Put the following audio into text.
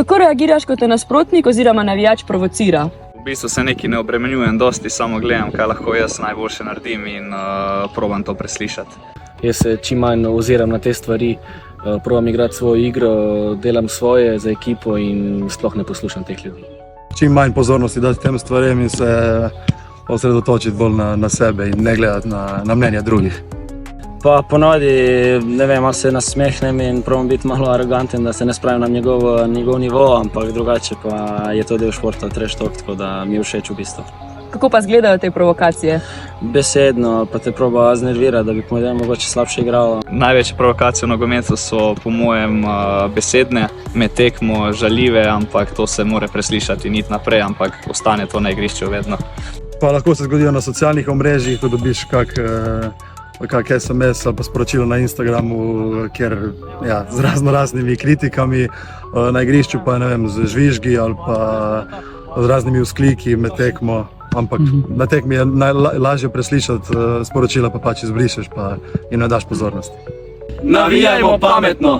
Kako reagiraš, ko te nasprotnik oziroma navijač provocira? V bistvu se nekaj ne obremenjujem dosti, samo gledam, kaj lahko jaz najboljše naredim in probam to preslišati. Jaz se čim manj oziram na te stvari, probam igrati svojo igro, delam svoje za ekipo in sploh ne poslušam teh ljudi. Čim manj pozornosti dati tem stvarem in se osredotočiti bolj na sebe in ne gledati na mnenja drugih. Pa ponavadi, ne vem, malo se nasmehnem in probam biti malo aroganten, da se ne spravim na njegov nivo, ampak drugače pa je to del športa, trash talk, tako da mi je všeč v bistvu. Kako pa izgledajo te provokacije? Besedno pa te proba znervirati, da bi mogoče slabše igral. Največje provokacije v nogometu so po mojem besedne, med tekmo žaljive, ampak to se mora preslišati in iti naprej, ampak ostane to na igrišču vedno. Pa lahko se zgodijo na socialnih omrežjih, ko dobiš kak SMS ali pa sporočilo na Instagramu, kjer z raznoraznimi kritikami, na igrišču pa ne vem, z žvižgi ali pa z raznimi vzkliki med tekmo. Ampak na tekmi je najlažje preslišati sporočila, pa pač izbrišeš in ne daš pozornosti. Navijajmo pametno!